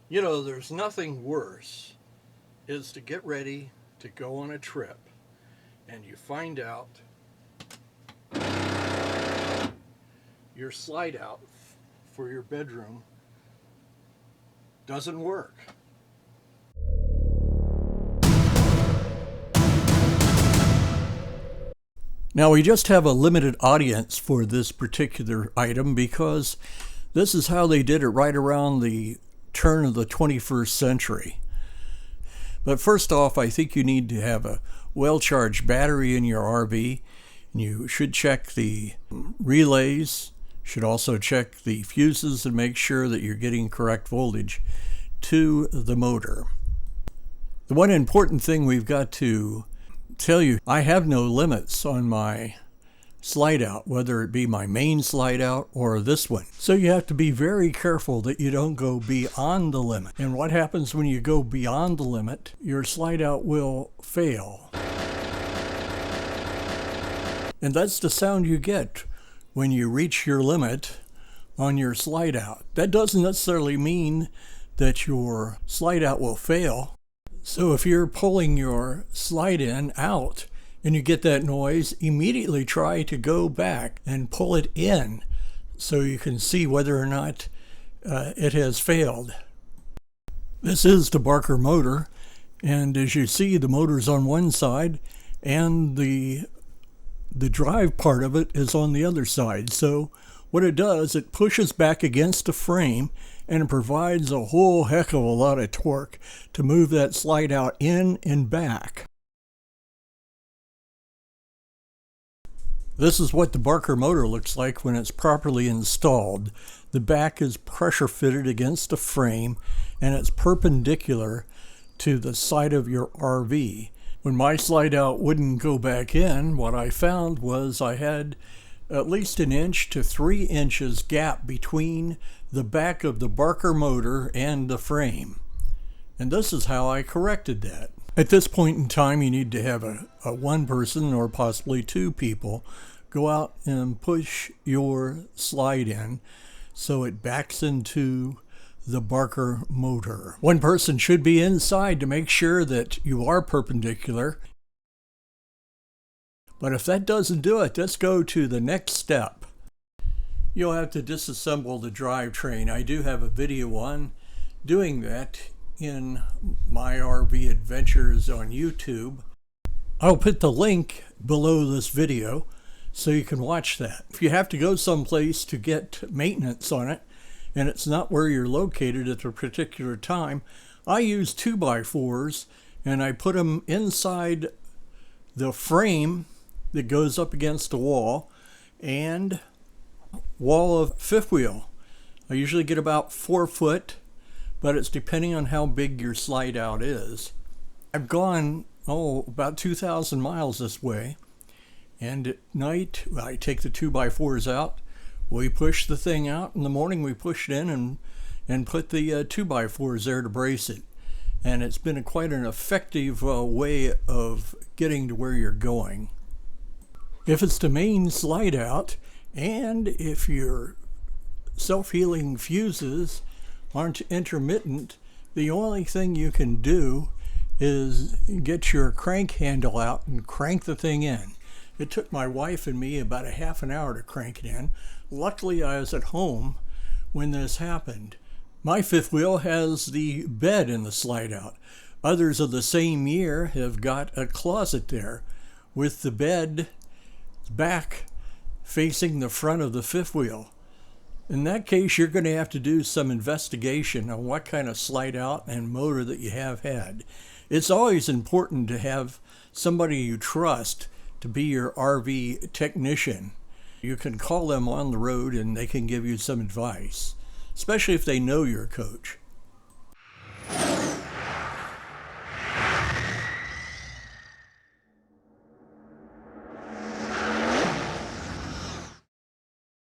You know, there's nothing worse is to get ready to go on a trip and you find out your slide out for your bedroom doesn't work. Now we just have a limited audience for this particular item because this is how they did it right around the turn of the 21st century. But first off, I think you need to have a well-charged battery in your RV. And you should check the relays, should also check the fuses and make sure that you're getting correct voltage to the motor. The one important thing we've got to tell you, I have no limits on my slide out, whether it be my main slide out or this one. So you have to be very careful that you don't go beyond the limit. And what happens when you go beyond the limit, your slide out will fail. And that's the sound you get when you reach your limit on your slide out. That doesn't necessarily mean that your slide out will fail. So if you're pulling your slide in out and you get that noise, immediately try to go back and pull it in so you can see whether or not it has failed. This is the Barker motor, and as you see, the motor's on one side and the drive part of it is on the other side. So what it does, it pushes back against the frame and it provides a whole heck of a lot of torque to move that slide out in and back. This is what the Barker motor looks like when it's properly installed. The back is pressure fitted against the frame and it's perpendicular to the side of your RV. When my slide out wouldn't go back in, what I found was I had at least 1 inch to 3 inches gap between the back of the Barker motor and the frame. And this is how I corrected that. At this point in time, you need to have a one person or possibly 2 people go out and push your slide in so it backs into the Barker motor. One person should be inside to make sure that you are perpendicular. But if that doesn't do it, let's go to the next step. You'll have to disassemble the drivetrain. I do have a video on doing that in my RV adventures on YouTube. I'll put the link below this video so you can watch that. If you have to go someplace to get maintenance on it and it's not where you're located at a particular time, I use 2x4s and I put them inside the frame that goes up against the wall and wall of fifth wheel. I usually get about 4 foot, but it's depending on how big your slide out is. I've gone about 2,000 miles this way, and at night I take the 2x4s out, we push the thing out, in the morning we push it in and put the 2x4s there to brace it. And it's been quite an effective way of getting to where you're going. If it's the main slide out, and if your self-healing fuses aren't intermittent, the only thing you can do is get your crank handle out and crank the thing in. It took my wife and me about a half an hour to crank it in. Luckily, I was at home when this happened. My fifth wheel has the bed in the slide out. Others of the same year have got a closet there with the bed back facing the front of the fifth wheel. In that case, you're going to have to do some investigation on what kind of slide out and motor that you have had. It's always important to have somebody you trust to be your RV technician. You can call them on the road and they can give you some advice, especially if they know your coach.